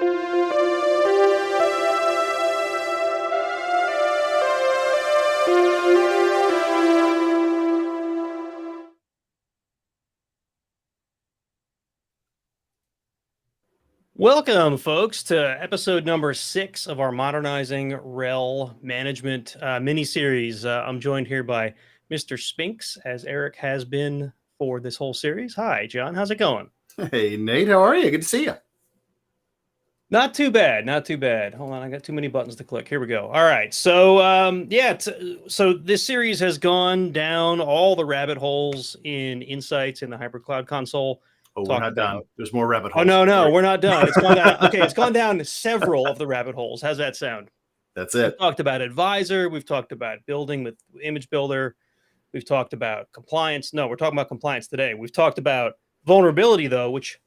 Welcome, folks, to episode number 6 of our Modernizing RHEL Management mini-series. I'm joined here by Mr. Spinks, as Eric has been for this whole series. Hi, John. How's it going? Hey, Nate. How are you? Good to see you. Not too bad. Not too bad. Hold on. I got too many buttons to click. Here we go. All right. So, so this series has gone down all the rabbit holes in insights in the hybrid cloud console. Oh, we're not done. There's more rabbit holes. Oh, no, we're not done. It's gone down. Okay, it's gone down several of the rabbit holes. How's that sound? That's it. We've talked about Advisor. We've talked about building with Image Builder. We've talked about compliance. No, we're talking about compliance today. We've talked about vulnerability, though, which,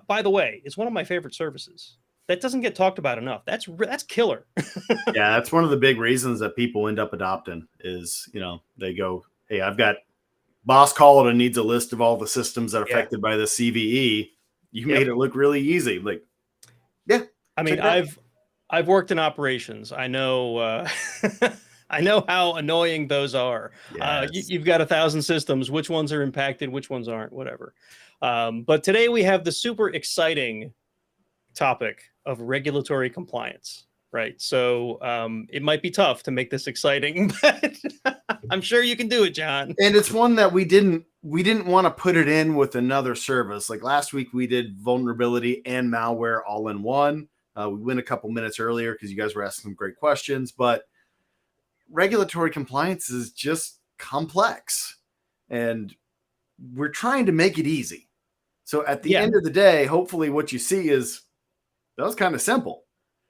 by the way, is one of my favorite services. That doesn't get talked about enough. That's killer. Yeah, that's one of the big reasons that people end up adopting is, they go, hey, I've got boss called and needs a list of all the systems that are affected by the CVE. You made it look really easy. Like, yeah. I mean, I've worked in operations. I know I know how annoying those are. Yes. You've got 1,000 systems. Which ones are impacted? Which ones aren't? Whatever. But today we have the super exciting topic of regulatory compliance. Right. So it might be tough to make this exciting, but I'm sure you can do it, John. And it's one that we didn't want to put it in with another service. Like last week, we did vulnerability and malware all in one. We went a couple minutes earlier because you guys were asking some great questions, but regulatory compliance is just complex and we're trying to make it easy. So at the end of the day, hopefully what you see is that was kind of simple.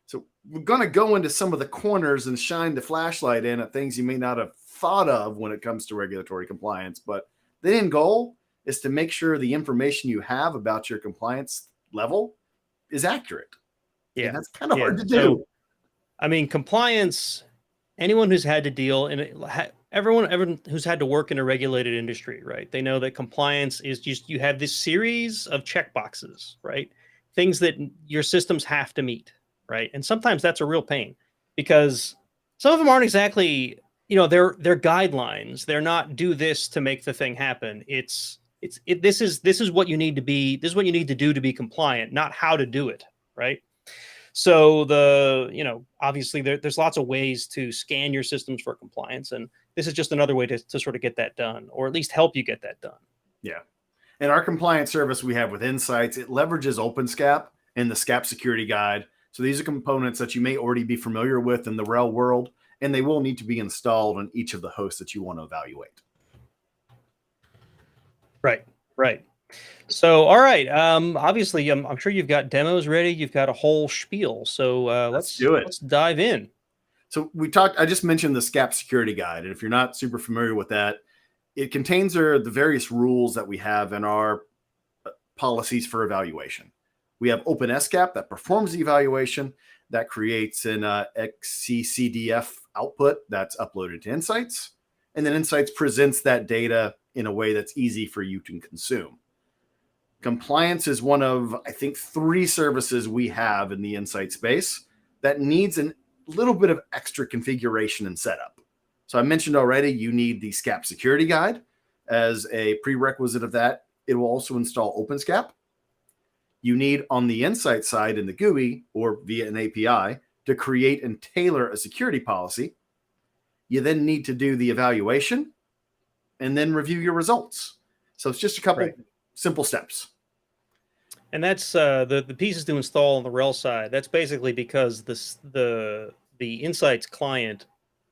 So we're going to go into some of the corners and shine the flashlight in at things you may not have thought of when it comes to regulatory compliance. But the end goal is to make sure the information you have about your compliance level is accurate. Yeah. And that's kind of hard to do. So, I mean, compliance, anyone who's had to deal in it, everyone who's had to work in a regulated industry, right? They know that compliance is just, you have this series of checkboxes, right? Things that your systems have to meet. Right. And sometimes that's a real pain because some of them aren't exactly, they're guidelines. They're not do this to make the thing happen. This is what you need to be. This is what you need to do to be compliant, not how to do it. Right. So obviously there's lots of ways to scan your systems for compliance. And this is just another way to sort of get that done, or at least help you get that done. Yeah. And our compliance service we have with Insights, it leverages OpenSCAP and the SCAP security guide. So these are components that you may already be familiar with in the RHEL world, and they will need to be installed on each of the hosts that you want to evaluate. Right. So, all right. Obviously, I'm sure you've got demos ready. You've got a whole spiel. So let's do it. Let's dive in. So I just mentioned the SCAP security guide. And if you're not super familiar with that, it contains the various rules that we have in our policies for evaluation. We have OpenSCAP that performs the evaluation, that creates an XCCDF output that's uploaded to Insights. And then Insights presents that data in a way that's easy for you to consume. Compliance is one of, I think, 3 services we have in the Insight space that needs a little bit of extra configuration and setup. So I mentioned already, you need the SCAP security guide. As a prerequisite of that, it will also install OpenSCAP. You need on the Insight side in the GUI or via an API to create and tailor a security policy. You then need to do the evaluation and then review your results. So it's just a couple simple steps. And that's the pieces to install on the RHEL side. That's basically because the Insights client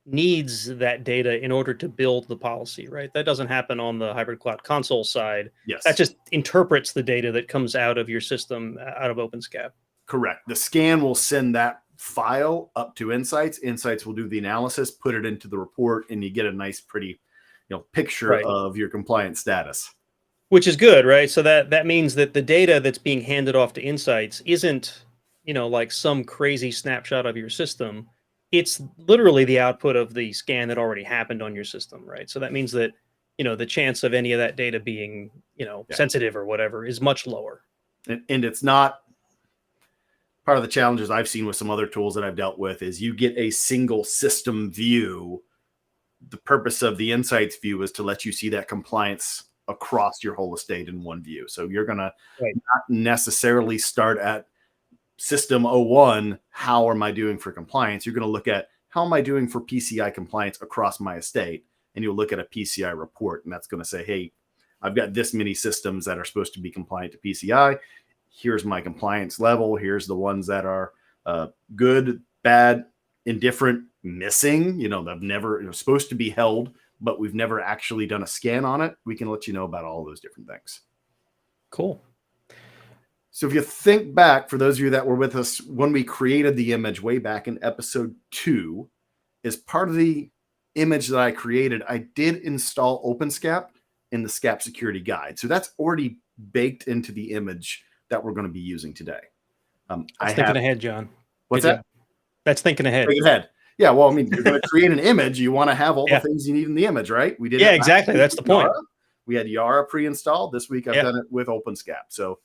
needs that data in order to build the policy, right? That doesn't happen on the hybrid cloud console side. Yes. That just interprets the data that comes out of your system, out of OpenSCAP. Correct. The scan will send that file up to Insights. Insights will do the analysis, put it into the report, and you get a nice, pretty, picture of your compliance status. Which is good, right? So that means that the data that's being handed off to Insights isn't, like some crazy snapshot of your system. It's literally the output of the scan that already happened on your system, right? So that means that, the chance of any of that data being, sensitive or whatever is much lower. And it's not part of the challenges I've seen with some other tools that I've dealt with is you get a single system view. The purpose of the insights view is to let you see that compliance across your whole estate in one view. So you're going to not necessarily start at system 01. How am I doing for compliance? You're going to look at how am I doing for PCI compliance across my estate? And you'll look at a PCI report, and that's going to say, hey, I've got this many systems that are supposed to be compliant to PCI. Here's my compliance level. Here's the ones that are good, bad, indifferent, missing, they've never supposed to be held, but we've never actually done a scan on it. We can let you know about all those different things. Cool. So if you think back, for those of you that were with us when we created the image way back in episode 2, as part of the image that I created, I did install OpenSCAP in the SCAP security guide. So that's already baked into the image that we're going to be using today. Thinking ahead, John. What's that? That's thinking ahead. Think ahead. Yeah, well, I mean, you're going to create an image. You want to have all the things you need in the image, right? We did. Yeah, exactly. That's the point. We had Yara pre-installed. This week, I've done it with OpenSCAP. So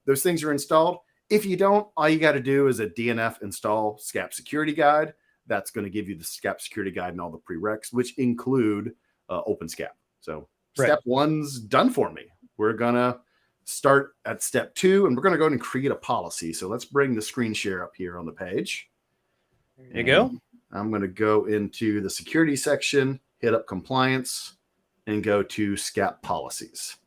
those things are installed. If you don't, all you got to do is a DNF install SCAP security guide. That's going to give you the SCAP security guide and all the prereqs, which include OpenSCAP. So step 1's done for me. We're going to start at step 2, and we're going to go ahead and create a policy. So let's bring the screen share up here on the page. There you go. I'm going to go into the security section, hit up compliance, and go to SCAP policies.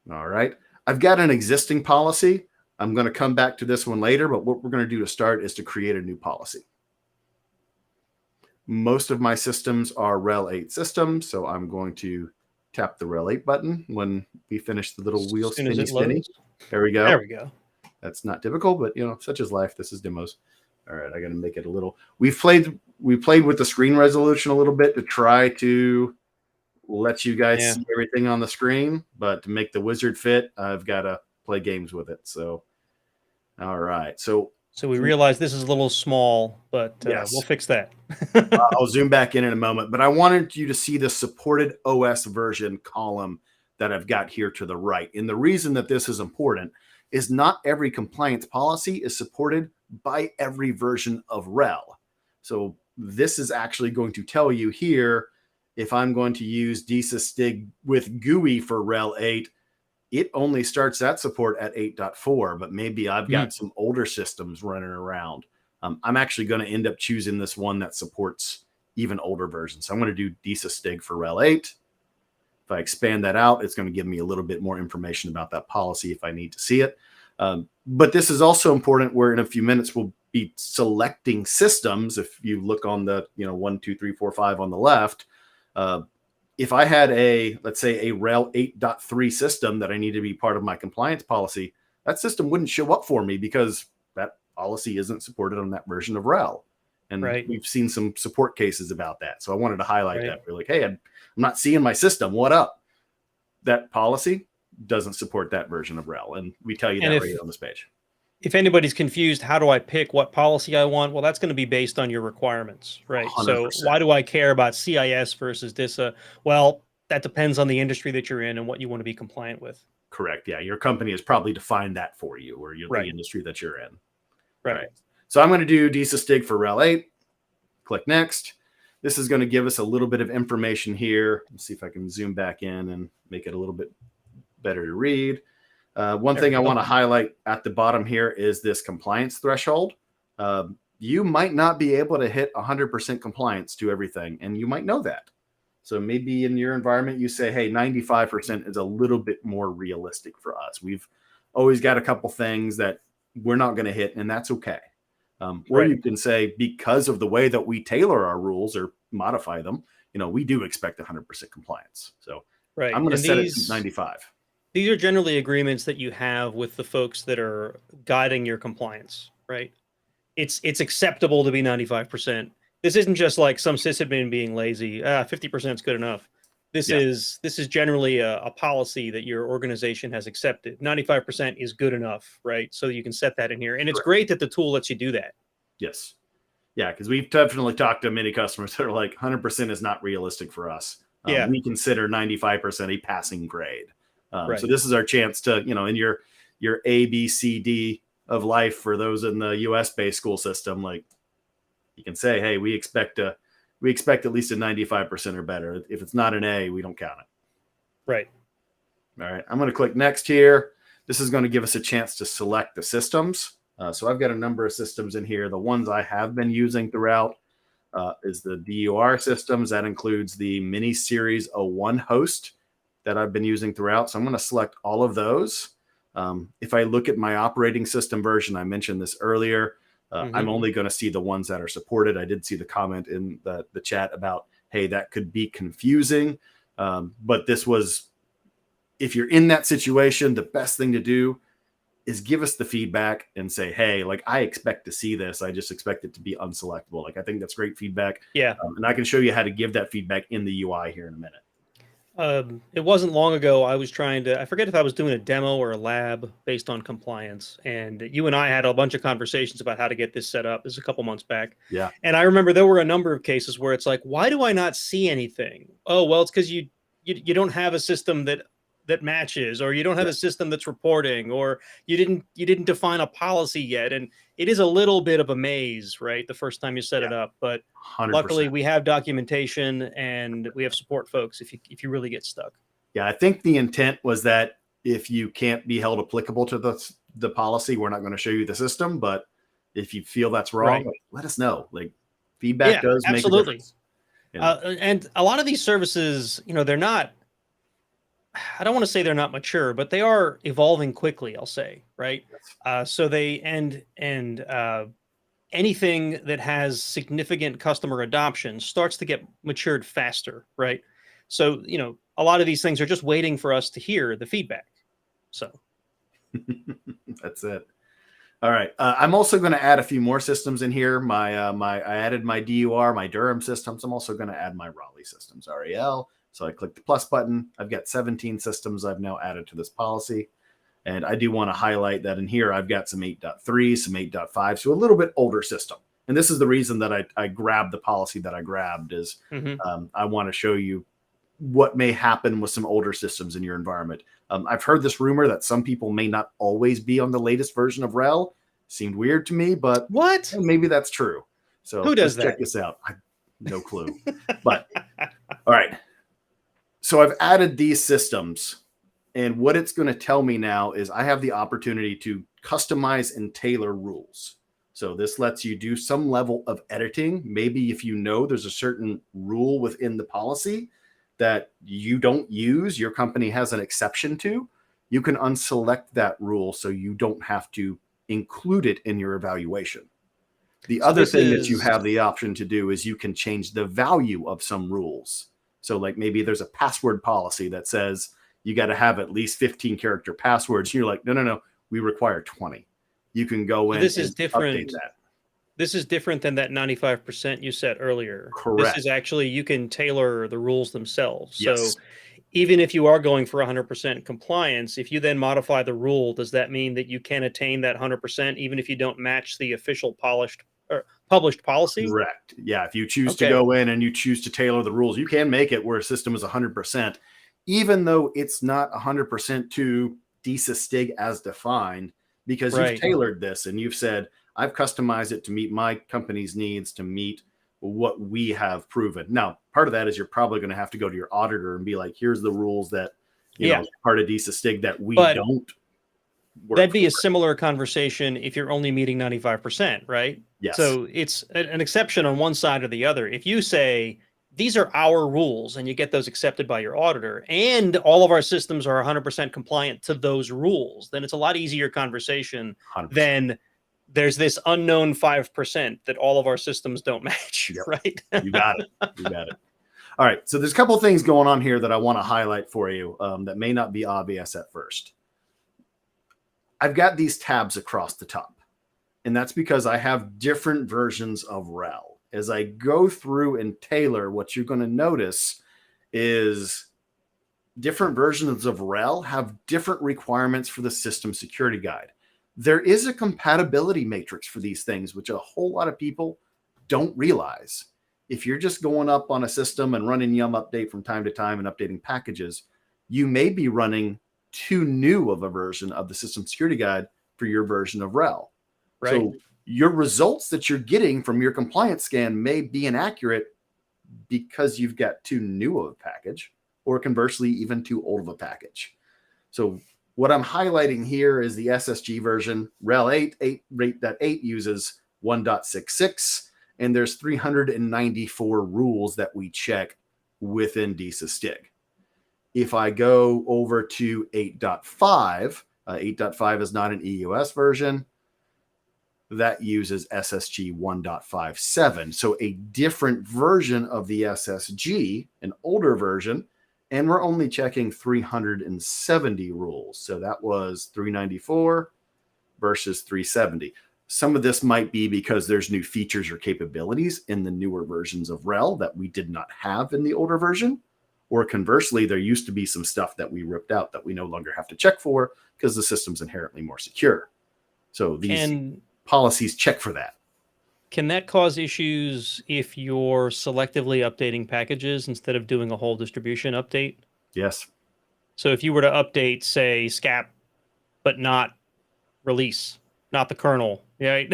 All right. I've got an existing policy. I'm going to come back to this one later, but what we're going to do to start is to create a new policy. Most of my systems are RHEL 8 systems, so I'm going to tap the RHEL 8 button when we finish the little wheel spinny. There we go. There we go. That's not typical, but such is life. This is demos. All right, I got to make it a little. We played with the screen resolution a little bit to try to let you guys see everything on the screen, but to make the wizard fit, I've got to play games with it. So, all right. So we realize this is a little small, but we'll fix that. I'll zoom back in a moment, but I wanted you to see the supported OS version column that I've got here to the right. And the reason that this is important is not every compliance policy is supported by every version of RHEL. So this is actually going to tell you here, if I'm going to use DISA-STIG with GUI for RHEL 8, it only starts that support at 8.4, but maybe I've got some older systems running around. I'm actually going to end up choosing this one that supports even older versions. So I'm going to do DISA-STIG for RHEL 8. If I expand that out, it's going to give me a little bit more information about that policy if I need to see it. But this is also important where in a few minutes we'll be selecting systems. If you look on the 1, 2, 3, 4, 5 on the left, if I had let's say a RHEL 8.3 system that I need to be part of my compliance policy, that system wouldn't show up for me because that policy isn't supported on that version of RHEL. And we've seen some support cases about that. So I wanted to highlight that. We're like, hey, I'm not seeing my system. What up? That policy doesn't support that version of RHEL. And we tell you that right on this page. If anybody's confused, how do I pick what policy I want? Well, that's going to be based on your requirements, right? 100%. So why do I care about CIS versus DISA? Well, that depends on the industry that you're in and what you want to be compliant with. Correct. Yeah. Your company has probably defined that for you or the industry that you're in. Right. So I'm going to do DISA-STIG for RHEL 8. Click next. This is going to give us a little bit of information here. Let's see if I can zoom back in and make it a little bit better to read. One thing I want to highlight at the bottom here is this compliance threshold. You might not be able to hit 100% compliance to everything, and you might know that. So maybe in your environment, you say, hey, 95% is a little bit more realistic for us. We've always got a couple things that we're not going to hit, and that's okay. Or you can say, because of the way that we tailor our rules or modify them, we do expect 100% compliance. So I'm going to set it to 95. These are generally agreements that you have with the folks that are guiding your compliance, right? It's acceptable to be 95%. This isn't just like some sysadmin being lazy. 50% is good enough. This is generally a policy that your organization has accepted. 95% is good enough, right? So you can set that in here. And it's great that the tool lets you do that. Yes. Yeah, because we've definitely talked to many customers that are like 100% is not realistic for us. We consider 95% a passing grade. So this is our chance to, in your A, B, C, D of life for those in the US based school system, like you can say, hey, we expect at least a 95% or better. If it's not an A, we don't count it. Right. All right. I'm going to click next here. This is going to give us a chance to select the systems. So I've got a number of systems in here. The ones I have been using throughout is the DUR systems. That includes the mini series 01 host that I've been using throughout. So I'm going to select all of those. If I look at my operating system version, I mentioned this earlier, I'm only going to see the ones that are supported. I did see the comment in the chat about, hey, that could be confusing. But this was, if you're in that situation, the best thing to do is give us the feedback and say, hey, like I expect to see this. I just expect it to be unselectable. Like I think that's great feedback. Yeah. And I can show you how to give that feedback in the UI here in a minute. It wasn't long ago I was trying to, I forget if I was doing a demo or a lab based on compliance. And you and I had a bunch of conversations about how to get this set up. This is a couple months back. Yeah. And I remember there were a number of cases where it's like, why do I not see anything? Oh, well, it's because you don't have a system that matches, or you don't have a system that's reporting, or you didn't define a policy yet. And it is a little bit of a maze, right? The first time you set it up, but 100%. Luckily we have documentation and we have support folks if you really get stuck. Yeah. I think the intent was that if you can't be held applicable to the policy, we're not going to show you the system, but if you feel that's wrong, let us know. Like feedback does make a difference. And a lot of these services, they're not, I don't want to say they're not mature, but they are evolving quickly, I'll say, right? So they anything that has significant customer adoption starts to get matured faster, right? So, a lot of these things are just waiting for us to hear the feedback. So that's it. All right. I'm also going to add a few more systems in here. I added my DUR, my Durham systems. I'm also going to add my Raleigh systems, RHEL. So I click the plus button. I've got 17 systems I've now added to this policy. And I do want to highlight that in here, I've got some 8.3, some 8.5, so a little bit older system. And this is the reason that I grabbed the policy that I grabbed is I want to show you what may happen with some older systems in your environment. I've heard this rumor that some people may not always be on the latest version of RHEL. Seemed weird to me, but maybe that's true. So who does that? Check this out. No clue. But all right. So I've added these systems, and what it's going to tell me now is I have the opportunity to customize and tailor rules. So this lets you do some level of editing. Maybe if there's a certain rule within the policy that you don't use, your company has an exception to, you can unselect that rule so you don't have to include it in your evaluation. The other thing that you have the option to do is you can change the value of some rules. So like maybe there's a password policy that says you got to have at least 15 character passwords. You're like, no, we require 20. You can go in and update that. This is different than that 95% you said earlier. Correct. This is actually, you can tailor the rules themselves. Yes. So even if you are going for 100% compliance, if you then modify the rule, does that mean that you can attain that 100% even if you don't match the official published policy? Correct. Yeah. If you choose to go in and you choose to tailor the rules, you can make it where a system is 100%, even though it's not 100% to DISA STIG as defined, because you've tailored this and you've said, I've customized it to meet my company's needs, to meet what we have proven. Now, part of that is you're probably going to have to go to your auditor and be like, here's the rules that, you know, part of DISA STIG that we don't work That'd be for. a similar conversation if you're only meeting 95%, right? Yes. So it's an exception on one side or the other. If you say, these are our rules, and you get those accepted by your auditor, and all of our systems are 100% compliant to those rules, then it's a lot easier conversation 100%. than there's this unknown 5% that all of our systems don't match, right? You got it. You got it. All right. So there's a couple of things going on here that I want to highlight for you that may not be obvious at first. I've got these tabs across the top, and that's because I have different versions of RHEL. As I go through and tailor, what you're going to notice is different versions of RHEL have different requirements for the system security guide. There is a compatibility matrix for these things, which a whole lot of people don't realize. If you're just going up on a system and running yum update from time to time and updating packages, you may be running too new of a version of the system security guide for your version of RHEL. Right. So your results that you're getting from your compliance scan may be inaccurate because you've got too new of a package, or conversely, even too old of a package. So what I'm highlighting here is the SSG version. RHEL 8 uses 1.66, and there's 394 rules that we check within DISA STIG. If I go over to 8.5, 8.5 is not an EUS version. That uses SSG 1.57. So a different version of the SSG, an older version, and we're only checking 370 rules. So that was 394 versus 370. Some of this might be because there's new features or capabilities in the newer versions of RHEL that we did not have in the older version. Or conversely, there used to be some stuff that we ripped out that we no longer have to check for because the system's inherently more secure. So these policies check for that. Can that cause issues if you're selectively updating packages instead of doing a whole distribution update? Yes. So if you were to update, say, SCAP, but not release, not the kernel, right?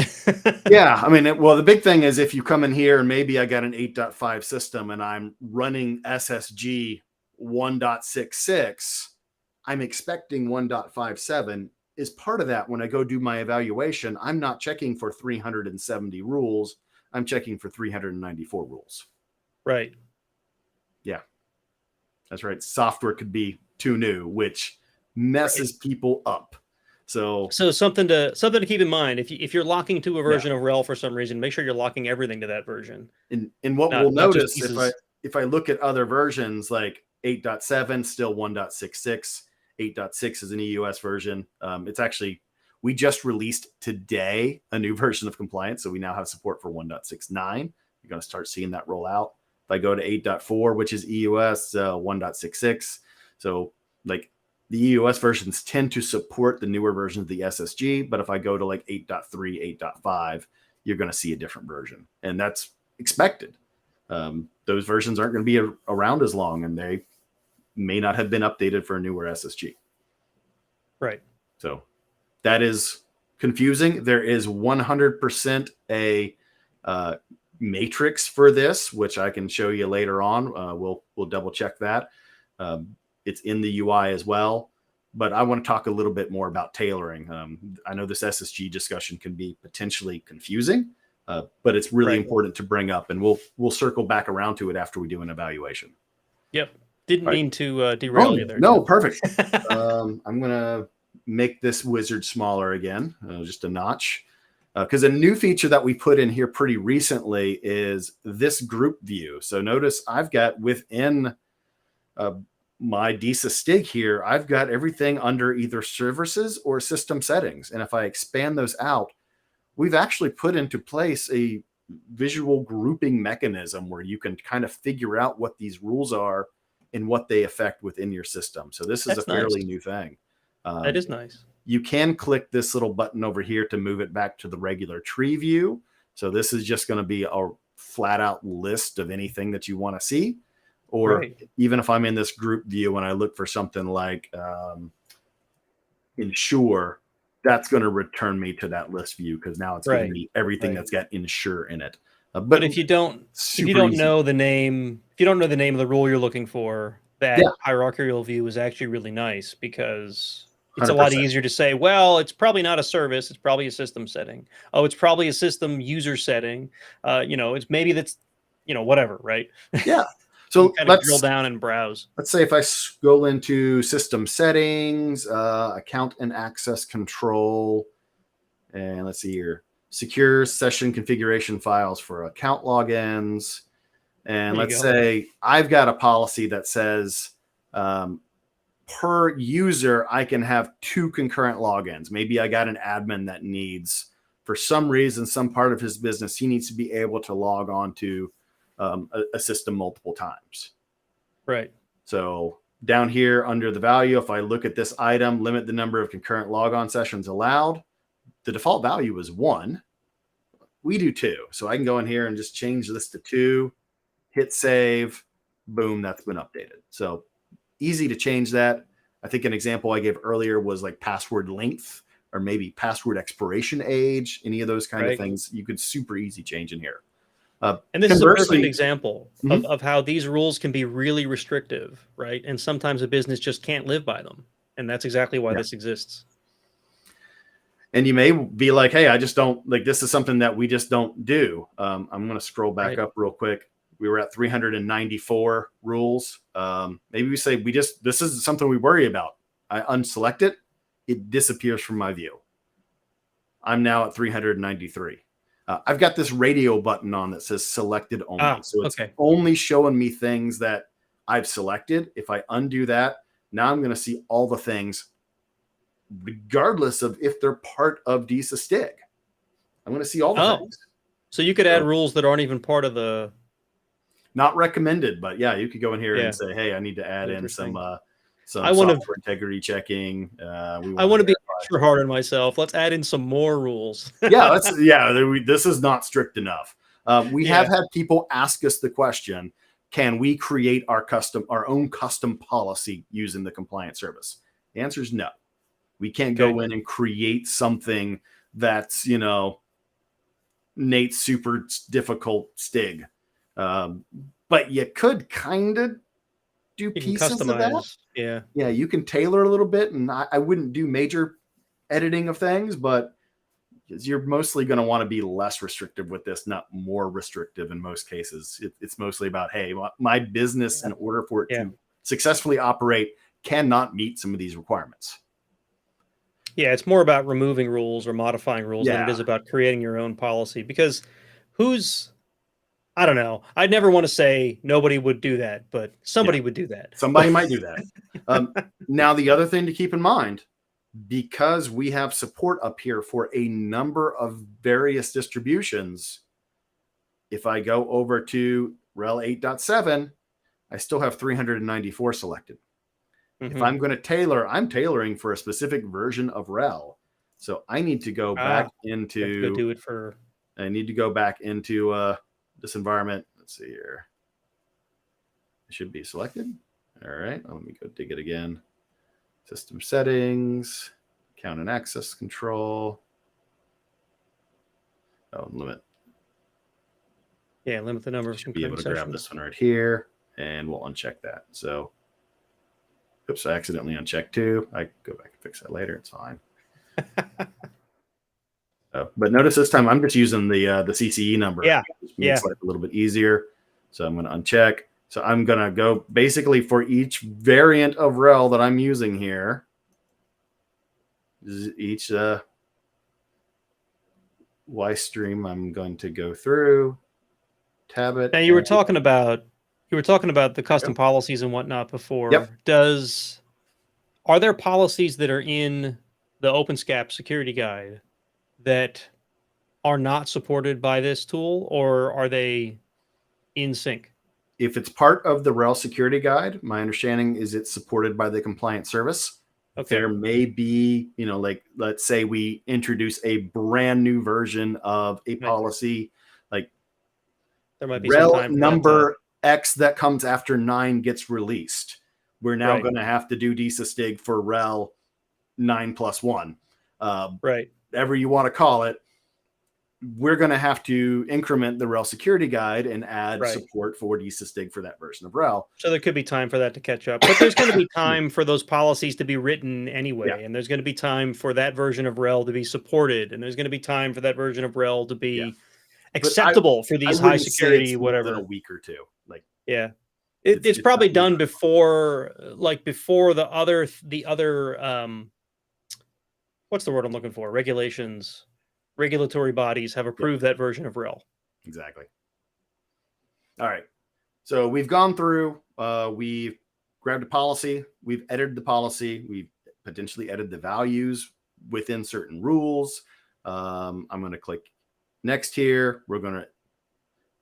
Yeah. I mean, well, the big thing is if you come in here and maybe I got an 8.5 system and I'm running SSG 1.66, I'm expecting 1.57. Is part of that when I go do my evaluation, I'm not checking for 370 rules. I'm checking for 394 rules. Right. Yeah, that's right. Software could be too new, which messes people up. So something to keep in mind. If you're locking to a version of RHEL for some reason, make sure you're locking everything to that version. And what we'll notice if I look at other versions like 8.7, still 1.66. 8.6 is an EUS version. It's actually, we just released today a new version of compliance. So we now have support for 1.69. You're going to start seeing that roll out. If I go to 8.4, which is EUS 1.66. So like the EUS versions tend to support the newer version of the SSG. But if I go to like 8.3, 8.5, you're going to see a different version. And that's expected. Those versions aren't going to be around as long, and they may not have been updated for a newer SSG. Right. So that is confusing. There is 100% a matrix for this, which I can show you later on. We'll double check that. It's in the UI as well. But I want to talk a little bit more about tailoring. I know this SSG discussion can be potentially confusing, but it's really important to bring up, and we'll circle back around to it after we do an evaluation. Yep. Didn't mean to derail you there. No, perfect. I'm going to make this wizard smaller again, just a notch. Because a new feature that we put in here pretty recently is this group view. So notice I've got within my DISA STIG here, I've got everything under either services or system settings. And if I expand those out, we've actually put into place a visual grouping mechanism where you can kind of figure out what these rules are and what they affect within your system. So this is a fairly new thing. That is nice. You can click this little button over here to move it back to the regular tree view. So this is just going to be a flat out list of anything that you want to see. Or even if I'm in this group view and I look for something like ensure, that's going to return me to that list view because now it's giving me everything that's got ensure in it. But if you don't know the name, if you don't know the name of the rule you're looking for, that hierarchical view is actually really nice because it's 100%. A lot easier to say, well, it's probably not a service. It's probably a system setting. Oh, it's probably a system user setting. It's maybe that's, whatever, right? Yeah. So let's drill down and browse. Let's say if I go into system settings, account and access control, and let's see here, secure session configuration files for account logins. And let's say I've got a policy that says per user, I can have 2 concurrent logins. Maybe I got an admin that needs, for some reason, some part of his business, he needs to be able to log on to a system multiple times. Right. So down here under the value, if I look at this item, limit the number of concurrent logon sessions allowed, the default value is 1. We do 2. So I can go in here and just change this to 2, hit save, boom, that's been updated. So easy to change that. I think an example I gave earlier was like password length or maybe password expiration age, any of those kind of things. You could super easy change in here. And this is a perfect example Mhm. of how these rules can be really restrictive, right? And sometimes a business just can't live by them. And that's exactly why this exists. And you may be like, hey, I just don't like, this is something that we just don't do. I'm going to scroll back up real quick. We were at 394 rules. Maybe we say this is something we worry about. I unselect it. It disappears from my view. I'm now at 393. I've got this radio button on that says selected only. So it's only showing me things that I've selected. If I undo that, now I'm going to see all the things regardless of if they're part of DSA-STIG. I'm going to see all the things. So you could add rules that aren't even part of the... Not recommended, but yeah, you could go in here and say, hey, I need to add in some software integrity checking. I want to be extra hard on myself. Let's add in some more rules. This is not strict enough. We have had people ask us the question, can we create our own custom policy using the compliance service? The answer is no. We can't go in and create something that's, Nate's super difficult STIG. But you could kind of do pieces of that. Yeah, you can tailor a little bit, and I wouldn't do major editing of things, but you're mostly going to want to be less restrictive with this, not more restrictive in most cases. It's mostly about, hey, my business, in order for it to successfully operate, cannot meet some of these requirements. Yeah, it's more about removing rules or modifying rules than it is about creating your own policy. Because I don't know. I'd never want to say nobody would do that, but somebody would do that. Somebody might do that. Now, the other thing to keep in mind, because we have support up here for a number of various distributions, if I go over to RHEL 8.7, I still have 394 selected. If I'm going to tailor, I'm tailoring for a specific version of RHEL. So I need to go back into... I need to go back into this environment. Let's see here. It should be selected. All right. Let me go dig it again. System settings, account and access control. Oh, limit. Yeah, limit the number of concurrent sessions. Be able to grab this one right here, and we'll uncheck that. So, oops, I accidentally unchecked two. I can go back and fix that later. It's fine. But notice this time I'm just using the CCE number. Yeah. It makes life a little bit easier. So I'm going to uncheck. So I'm going to go basically for each variant of RHEL that I'm using here. Each Y stream I'm going to go through, tab it. Now you were talking about the custom policies and whatnot before. Are there policies that are in the OpenSCAP security guide that are not supported by this tool, or are they in sync? If it's part of the RHEL security guide, my understanding is it's supported by the compliance service. There may be, like, let's say we introduce a brand new version of a policy, like there might be RHEL number X that comes after 9 gets released. We're now going to have to do DSA-STIG for RHEL 9+1. Whatever you want to call it, we're going to have to increment the RHEL security guide and add support for DSA-STIG for that version of RHEL. So there could be time for that to catch up, but there's going to be time for those policies to be written anyway. And there's going to be time for that version of RHEL to be supported. And there's going to be time for that version of RHEL to be acceptable for these high security, whatever. A week or two. It's probably done before the other what's the word I'm looking for? Regulatory bodies have approved that version of RHEL. Exactly. All right. So we've gone through, we've grabbed a policy, we've edited the policy, we've potentially edited the values within certain rules. I'm going to click next here. We're going to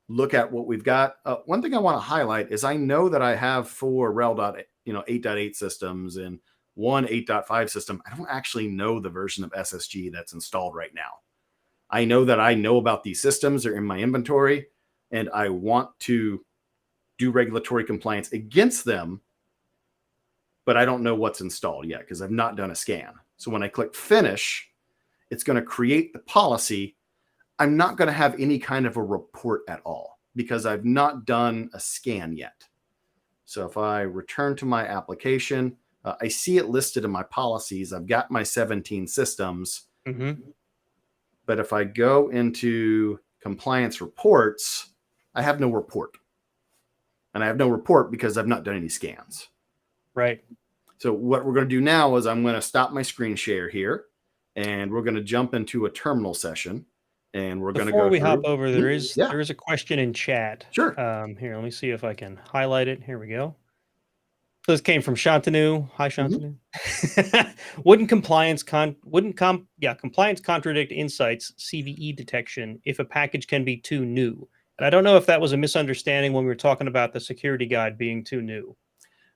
look at what we've got. One thing I want to highlight is I know that I have 4 RHEL 8.8 systems and 1 8.5 system. I don't actually know the version of SSG that's installed right now. I know that I know about these systems. They're in my inventory, and I want to do regulatory compliance against them. but I don't know what's installed yet because I've not done a scan. So when I click finish, it's going to create the policy. I'm not going to have any kind of a report at all because I've not done a scan yet. So if I return to my application, I see it listed in my policies. I've got my 17 systems. But if I go into compliance reports, I have no report. And I have no report because I've not done any scans. Right. So what we're going to do now is I'm going to stop my screen share here, and we're going to jump into a terminal session, and we're going to go Before we through. hop over, there is Yeah. a question in chat. Sure. Here, let me see if I can highlight it. Here we go. So this came from Shantanu. Hi, Shantanu. Wouldn't compliance contradict Insight's CVE detection if a package can be too new? And I don't know if that was a misunderstanding when we were talking about the security guide being too new.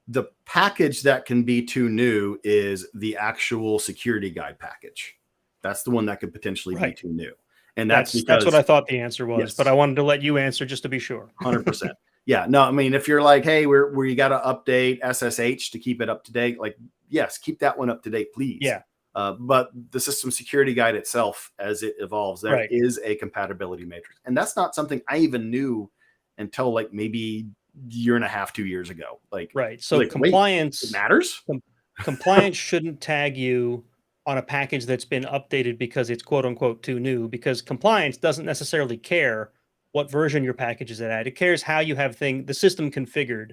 The package that can be too new is the actual security guide package. That's the one that could potentially be too new. And that's what I thought the answer was, yes. But I wanted to let you answer just to be sure. 100%. Yeah, no, I mean, if you're like, hey, where you got to update SSH to keep it up to date, like, yes, keep that one up to date, please. Yeah. But the system security guide itself, as it evolves, there is a compatibility matrix. And that's not something I even knew until like maybe year and a half, 2 years ago. Like, so like, compliance it matters. Compliance shouldn't tag you on a package that's been updated because it's quote unquote too new, because compliance doesn't necessarily care what version your package is at. It cares how you have the system configured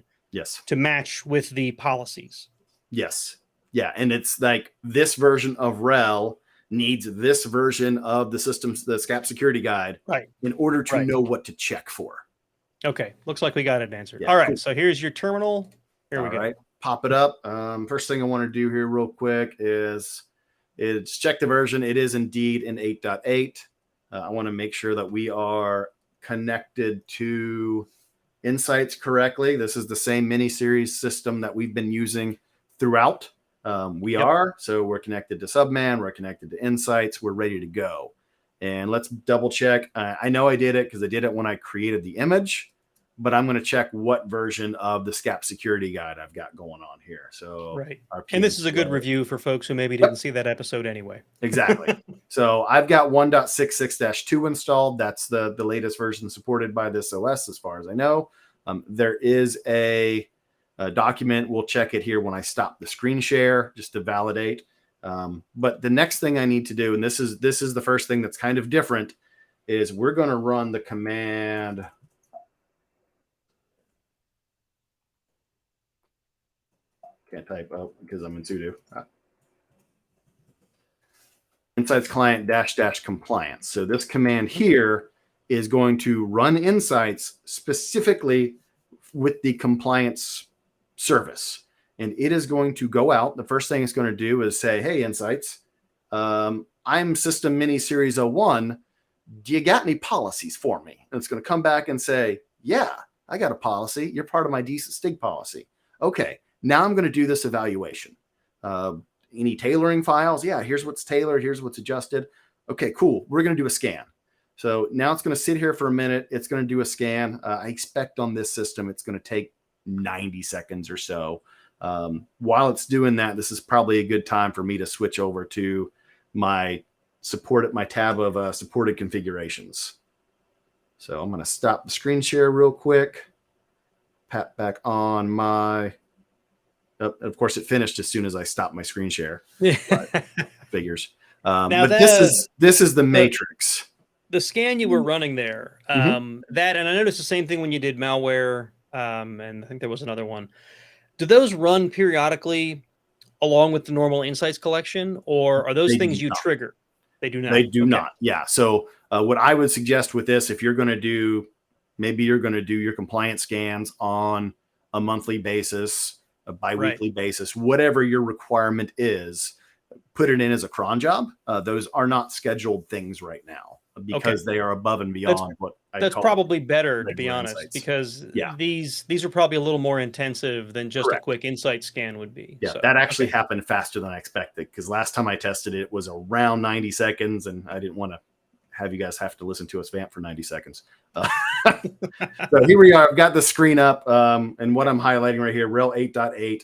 to match with the policies. Yes. Yeah. And it's like this version of RHEL needs this version of the SCAP security guide in order to know what to check for. Okay. Looks like we got it answered. All right. Cool. So here's your terminal. Here we go. Right. Pop it up. First thing I want to do here real quick is check the version. It is indeed in 8.8. I want to make sure that we are connected to Insights correctly. This is the same mini-series system that we've been using throughout. We are. So we're connected to Subman. We're connected to Insights. We're ready to go. And let's double check. I know I did it because I did it when I created the image, but I'm going to check what version of the SCAP security guide I've got going on here. So, and this is a good review for folks who maybe didn't see that episode anyway. Exactly. So I've got 1.66-2 installed. That's the latest version supported by this OS, as far as I know. There is a document. We'll check it here when I stop the screen share just to validate. But the next thing I need to do, and this is the first thing that's kind of different, is we're going to run the command. Can't type up because I'm in sudo. Insights client -- compliance. So this command here is going to run Insights specifically with the compliance service. And it is going to go out. The first thing it's going to do is say, hey, Insights, I'm System Mini Series 01. Do you got any policies for me? And it's going to come back and say, yeah, I got a policy. You're part of my decent STIG policy. Okay. Now I'm going to do this evaluation. Any tailoring files? Yeah, here's what's tailored. Here's what's adjusted. Okay, cool. We're going to do a scan. So now it's going to sit here for a minute. It's going to do a scan. I expect on this system, it's going to take 90 seconds or so. While it's doing that, this is probably a good time for me to switch over to my tab of supported configurations. So I'm going to stop the screen share real quick. Pat back on my... Of course, it finished as soon as I stopped my screen share. Figures. But this is the matrix. The scan you were running there, that, and I noticed the same thing when you did malware, and I think there was another one. Do those run periodically along with the normal Insights collection, or are those things you trigger? They do not. They do not. Yeah. So what I would suggest with this, if you're going to do, maybe you're going to do your compliance scans on a monthly basis, a bi-weekly basis, whatever your requirement is, put it in as a cron job. Those are not scheduled things right now because they are above and beyond that's probably better, to be honest, because these are probably a little more intensive than just a quick Insight scan would be. Yeah, so, that actually happened faster than I expected, because last time I tested it was around 90 seconds and I didn't want to have you guys have to listen to us vamp for 90 seconds. So here we are. I've got the screen up, and what I'm highlighting right here, RHEL 8.8.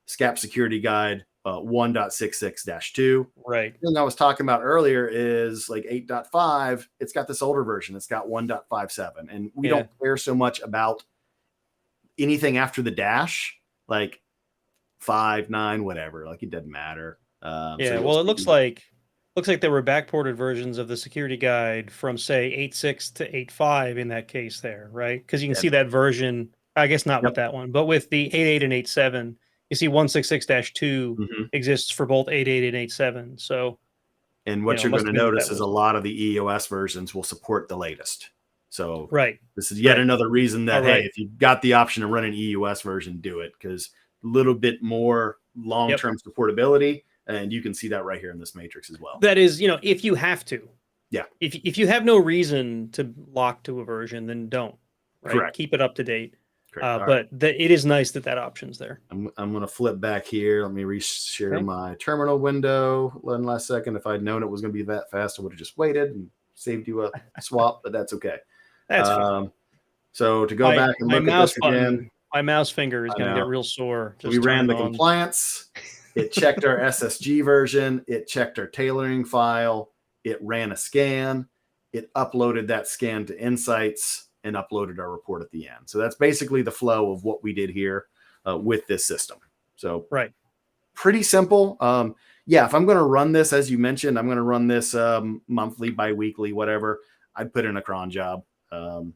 SCAP security guide 1.66-2. Right. The thing I was talking about earlier is like 8.5. It's got this older version. It's got 1.57. And we don't care so much about anything after the dash, like 5, 9, whatever. Like it doesn't matter. Well, it looks like there were backported versions of the security guide from say 8.6 to 8.5 in that case there, right? Because you can see that version. I guess not with that one, but with the 8.8 and 8.7, you see 166-2 exists for both 8.8 and 8.7. So, and what you're going to notice is a lot of the EOS versions will support the latest. So this is yet another reason that, hey, if you've got the option to run an EOS version, do it, because a little bit more long-term supportability. And you can see that right here in this matrix as well. That is, if you have to. Yeah. If you have no reason to lock to a version, then don't. Right? Correct. Keep it up to date. But it is nice that option's there. I'm going to flip back here. Let me reshare my terminal window. One last second. If I'd known it was going to be that fast, I would have just waited and saved you a swap, but that's okay. That's fine. So to go back and look at this again. My mouse finger is going to get real sore. We ran the compliance. It checked our SSG version. It checked our tailoring file. It ran a scan. It uploaded that scan to Insights and uploaded our report at the end. So that's basically the flow of what we did here with this system. So pretty simple. If I'm going to run this, as you mentioned, I'm going to run this monthly, biweekly, whatever. I'd put in a cron job. I don't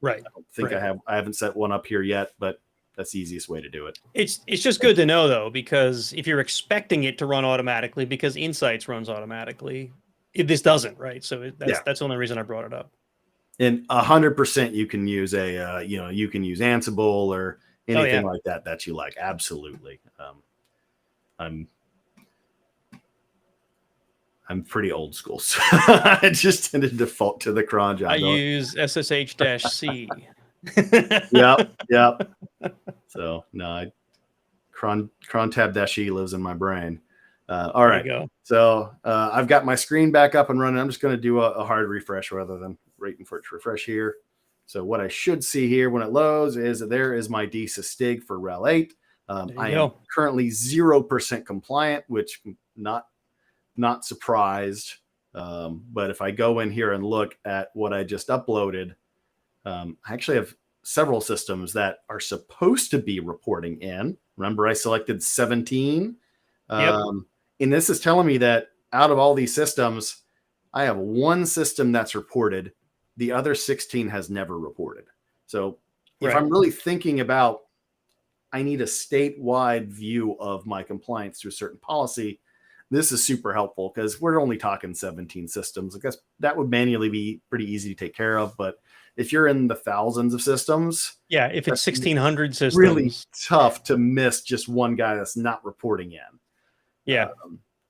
think I haven't set one up here yet, but that's the easiest way to do it. It's just good to know though, because if you're expecting it to run automatically, because Insights runs automatically, this doesn't, right? So that's the only reason I brought it up. And 100% you can use you can use Ansible or anything like that you like. Absolutely. I'm pretty old school, so I just tend to default to the cron job. I use SSH-C. Yep. So no, cron tab-E lives in my brain. All right. So I've got my screen back up and running. I'm just going to do a hard refresh rather than waiting for it to refresh here. So what I should see here when it loads is that there is my DSysTig for RHEL 8. I am currently 0% compliant, which not surprised. But if I go in here and look at what I just uploaded, I actually have several systems that are supposed to be reporting in. Remember, I selected 17. And this is telling me that out of all these systems, I have one system that's reported. The other 16 has never reported. So if I'm really thinking about, I need a statewide view of my compliance to a certain policy, this is super helpful because we're only talking 17 systems. I guess that would manually be pretty easy to take care of. But if you're in the thousands of systems. Yeah, if it's 1,600 systems. Really tough to miss just one guy that's not reporting in. Yeah.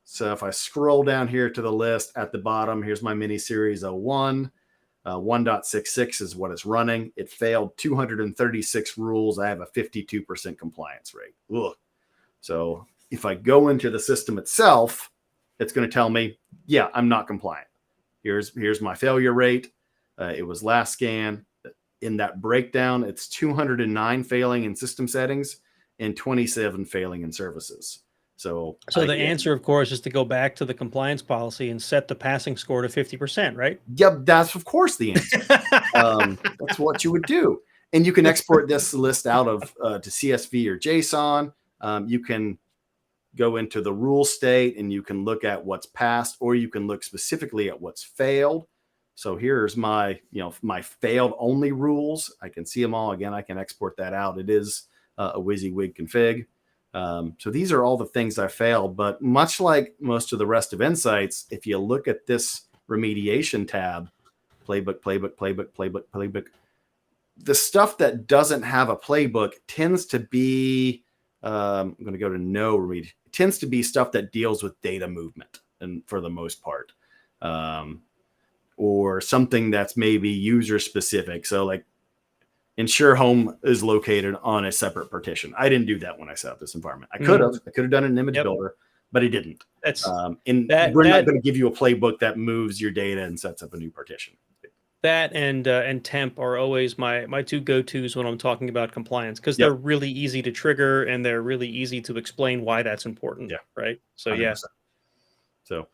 So if I scroll down here to the list at the bottom, here's my mini series 01. 1.66 is what it's running. It failed 236 rules. I have a 52% compliance rate. Ugh. So if I go into the system itself, it's going to tell me, yeah, I'm not compliant. Here's my failure rate. It was last scan. In that breakdown, it's 209 failing in system settings and 27 failing in services. So the answer, of course, is to go back to the compliance policy and set the passing score to 50%, right? Yep, that's of course the answer. That's what you would do. And you can export this list out of to CSV or JSON. You can go into the rule state and you can look at what's passed, or you can look specifically at what's failed. So here's my failed only rules. I can see them all. Again, I can export that out. It is a WYSIWYG config. So these are all the things I failed, but much like most of the rest of Insights, if you look at this remediation tab, playbook, the stuff that doesn't have a playbook tends to be, I'm going to go to no remediation. It tends to be stuff that deals with data movement, and for the most part, or something that's maybe user specific. So like, ensure home is located on a separate partition. I didn't do that when I set up this environment. I could have done an image builder, but I didn't. That's we're not going to give you a playbook that moves your data and sets up a new partition. That and temp are always my two go-tos when I'm talking about compliance, because Yep. they're really easy to trigger and they're really easy to explain why that's important. Yeah. Right. So 100%. So,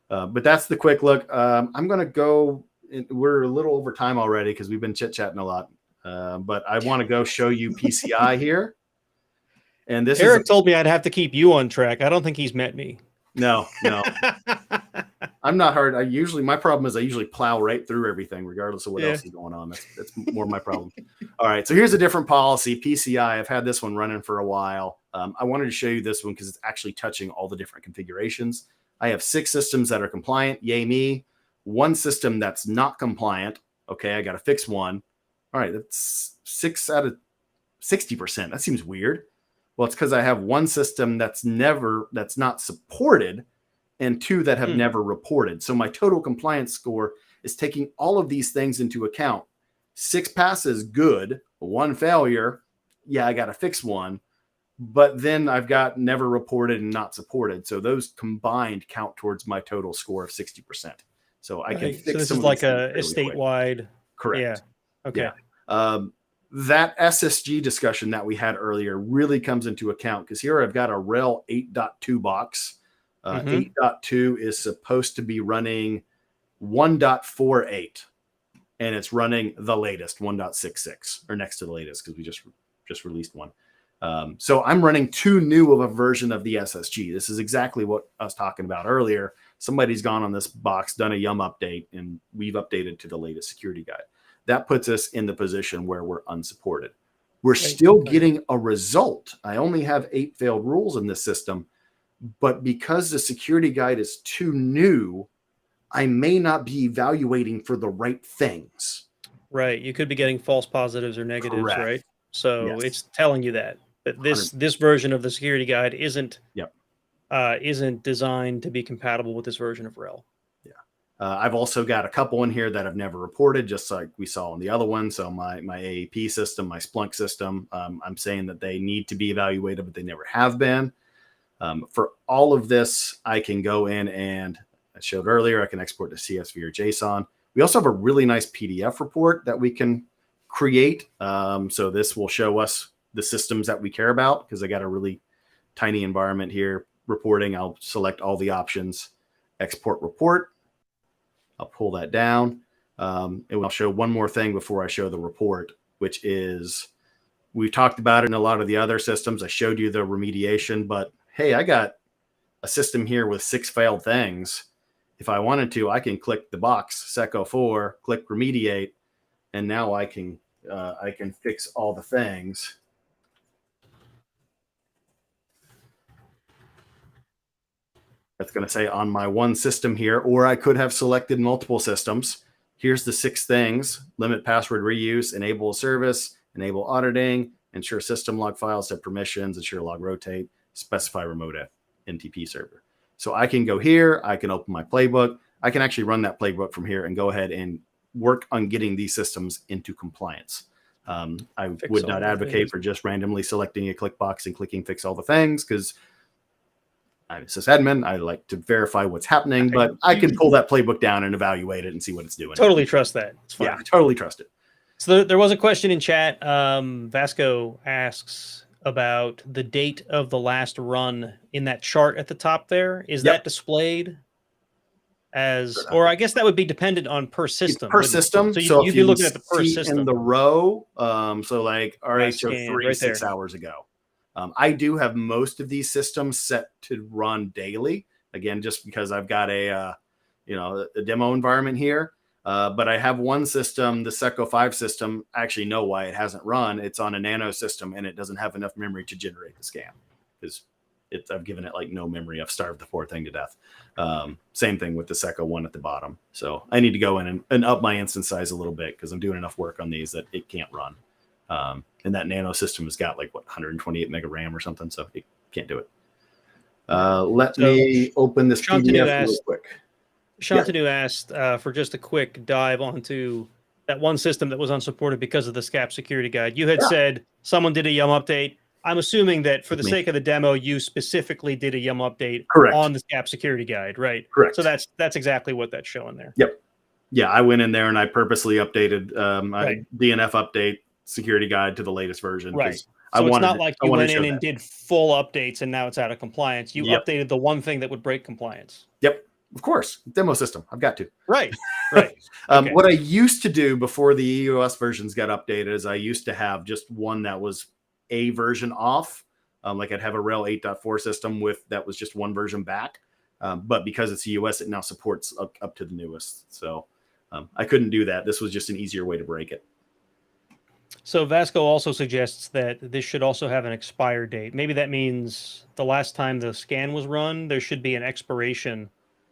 but that's the quick look. I'm going to go. We're a little over time already because we've been chit-chatting a lot. But I want to go show you PCI here. And this Eric told me I'd have to keep you on track. I don't think he's met me. No. I'm not hard. My problem is I usually plow right through everything, regardless of what else is going on. That's more my problem. All right. So here's a different policy, PCI. I've had this one running for a while. I wanted to show you this one because it's actually touching all the different configurations. I have 6 systems that are compliant. Yay me. 1 system that's not compliant. Okay. I got to fix one. All right. That's 6 out of 60%. That seems weird. Well, it's because I have 1 system that's not supported and 2 that have never reported. So my total compliance score is taking all of these things into account. 6 passes, good. 1 failure, yeah, I got to fix one. But then I've got never reported and not supported. So those combined count towards my total score of 60%. So I can fix so this some is of like these a things really statewide. quick. Correct. Yeah. Okay. Yeah. That SSG discussion that we had earlier really comes into account because here I've got a RHEL 8.2 box. 8.2 is supposed to be running 1.48, and it's running the latest 1.66, or next to the latest because we just released one. So I'm running too new of a version of the SSG. This is exactly what I was talking about earlier. Somebody's gone on this box, done a yum update, and we've updated to the latest security guide. That puts us in the position where we're unsupported. We're still getting a result. I only have 8 failed rules in this system, but because the security guide is too new, I may not be evaluating for the right things. Right. You could be getting false positives or negatives, Correct. right? So Yes. it's telling you that this version of the security guide isn't designed to be compatible with this version of RHEL. I've also got a couple in here that I've never reported, just like we saw in the other one. So my AAP system, my Splunk system, I'm saying that they need to be evaluated, but they never have been. For all of this, I can go in and I showed earlier, I can export to CSV or JSON. We also have a really nice PDF report that we can create. So this will show us the systems that we care about because I got a really tiny environment here reporting. I'll select all the options, export report. I'll pull that down. And I'll show one more thing before I show the report, which is we've talked about it in a lot of the other systems. I showed you the remediation, but hey, I got a system here with 6 failed things. If I wanted to, I can click the box, SECO4, click remediate, and now I can fix all the things. That's going to say on my one system here, or I could have selected multiple systems. Here's the 6 things: limit password reuse, enable service, enable auditing, ensure system log files have permissions, ensure log rotate, specify remote NTP server. So I can go here, I can open my playbook. I can actually run that playbook from here and go ahead and work on getting these systems into compliance. I would not advocate for just randomly selecting a click box and clicking fix all the things because I'm a sysadmin. I like to verify what's happening, but I can pull that playbook down and evaluate it and see what it's doing. Totally trust that. It's fine. Yeah, totally trust it. So there was a question in chat. Vasco asks about the date of the last run in that chart at the top there. Is that displayed as, or I guess that would be dependent on per system. Per system. So you'd be looking at the per system. In the row, so like RHEL 3 6 hours ago. I do have most of these systems set to run daily. Again, just because I've got a demo environment here. But I have one system, the SECO5 system. I actually know why it hasn't run. It's on a nano system and it doesn't have enough memory to generate the scan because I've given it like no memory. I've starved the poor thing to death. Same thing with the SECO1 at the bottom. So I need to go in and up my instance size a little bit because I'm doing enough work on these that it can't run. And that nano system has got like 128 mega RAM or something, so it can't do it. Let me open this PDF real quick. Shantanu asked for just a quick dive onto that one system that was unsupported because of the SCAP security guide. You had said someone did a yum update. I'm assuming that for the sake of the demo, you specifically did a yum update on the SCAP security guide, right? Correct. So that's exactly what that's showing there. Yep. Yeah, I went in there and I purposely updated Right. DNF update security guide to the latest version Right. because So it's not I like you wanted went to show in and that. did full updates and now it's out of compliance. You Yep. updated the one thing that would break compliance. Yep. Of course. Demo system. I've got to. Right. Right. Okay. What I used to do before the EOS versions got updated is I used to have just one that was a version off. Like I'd have a RHEL 8.4 system with that was just one version back. But because it's EOS, it now supports up to the newest. So I couldn't do that. This was just an easier way to break it. So Vasco also suggests that this should also have an expire date. Maybe that means the last time the scan was run, there should be an expiration.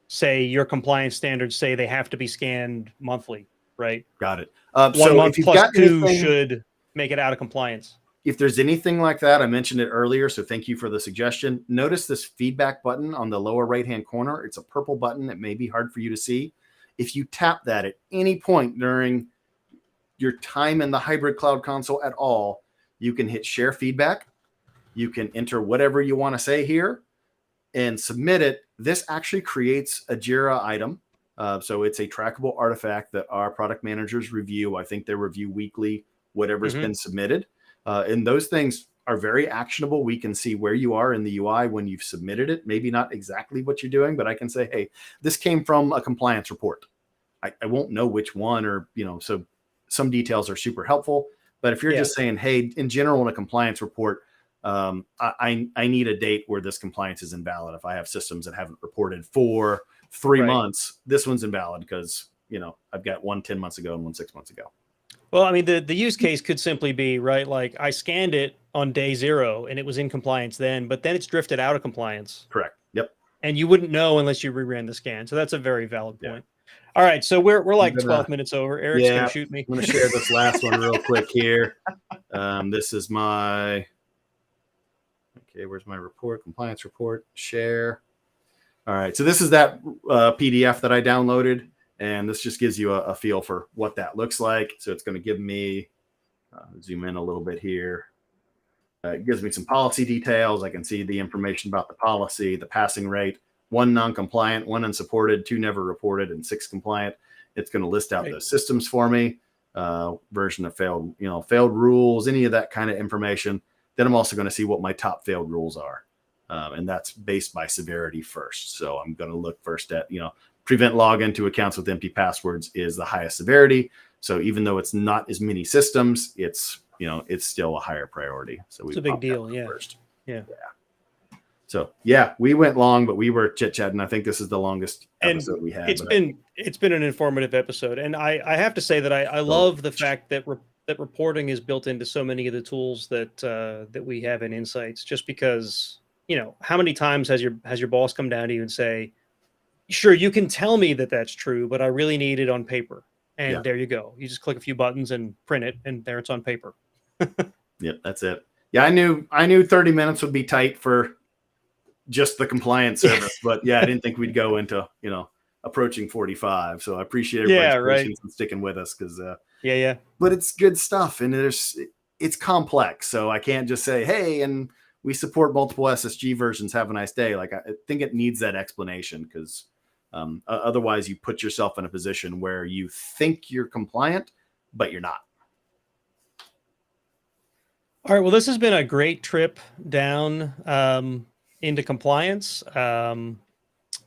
Say your compliance standards say they have to be scanned monthly, right? Got it. 1 So month if you've plus got 2 anything, should make it out of compliance. if there's anything like that, I mentioned it earlier, so thank you for the suggestion. Notice this feedback button on the lower right-hand corner. It's a purple button. It may be hard for you to see. If you tap that at any point during your time in the hybrid cloud console at all, you can hit share feedback. You can enter whatever you want to say here and submit it. This actually creates a Jira item. So it's a trackable artifact that our product managers review. I think they review weekly, whatever's been submitted. And those things are very actionable. We can see where you are in the UI when you've submitted it. Maybe not exactly what you're doing, but I can say, hey, this came from a compliance report. I won't know which one or, so some details are super helpful. But if you're just saying, hey, in general, in a compliance report, I need a date where this compliance is invalid. If I have systems that haven't reported for 3 months, this one's invalid because, I've got one 10 months ago and one 6 months ago. Well, I mean, the use case could simply be, right, like I scanned it on day 0 and it was in compliance then, but then it's drifted out of compliance. Correct. Yep. And you wouldn't know unless you reran the scan. So that's a very valid point. All right, so we're like 12 minutes over. Eric's gonna shoot me. I'm gonna share this last one real quick here. This is my where's my report? Compliance report. Share. All right, so this is that PDF that I downloaded, and this just gives you a feel for what that looks like. So it's going to give me zoom in a little bit here. It gives me some policy details. I can see the information about the policy, the passing rate. 1 non-compliant, 1 unsupported, 2 never reported, and 6 compliant. It's going to list out those systems for me, version of failed, failed rules, any of that kind of information. Then I'm also going to see what my top failed rules are. And that's based by severity first. So I'm going to look first at, prevent login to accounts with empty passwords is the highest severity. So even though it's not as many systems, it's, it's still a higher priority. So it's a big deal. Yeah. First. Yeah. So we went long, but we were chit chatting. I think this is the longest episode we had. It's been an informative episode, and I have to say that I love the fact that that reporting is built into so many of the tools that that we have in Insights. Just because how many times has your boss come down to you and say, "Sure, you can tell me that that's true, but I really need it on paper." And there you go. You just click a few buttons and print it, and there it's on paper. Yep, that's it. Yeah, I knew 30 minutes would be tight for just the compliance service, but I didn't think we'd go into, approaching 45. So I appreciate everybody's patience and sticking with us because, but it's good stuff and it's complex. So I can't just say, hey, and we support multiple SSG versions. Have a nice day. Like I think it needs that explanation because otherwise you put yourself in a position where you think you're compliant, but you're not. All right. Well, this has been a great trip down into compliance.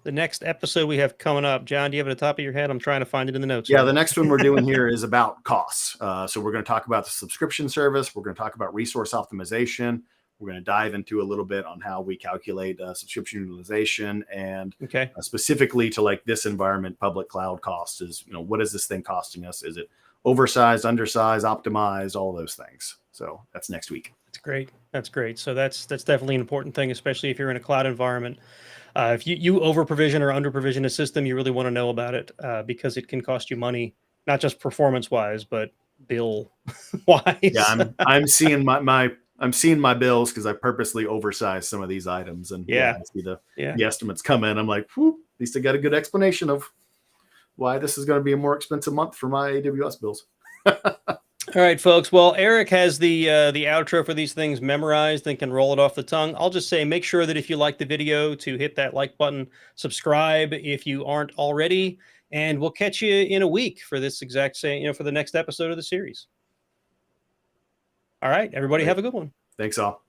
The next episode we have coming up, John, do you have it at the top of your head? I'm trying to find it in the notes. Yeah, the next one we're doing here is about costs. So we're going to talk about the subscription service. We're going to talk about resource optimization. We're going to dive into a little bit on how we calculate subscription utilization and specifically to like this environment, public cloud costs is, what is this thing costing us? Is it oversized, undersized, optimized, all those things. So that's next week. That's great. That's great. So that's definitely an important thing, especially if you're in a cloud environment. If you over provision or under provision a system, you really want to know about it because it can cost you money, not just performance wise, but bill wise. Yeah, I'm seeing I'm seeing my bills because I purposely oversized some of these items, and I see the estimates come in. I'm like, at least I got a good explanation of why this is going to be a more expensive month for my AWS bills. All right, folks. Well, Eric has the outro for these things memorized and can roll it off the tongue. I'll just say, make sure that if you like the video to hit that like button, subscribe if you aren't already. And we'll catch you in a week for this exact same, for the next episode of the series. All right, everybody, have a good one. Thanks all.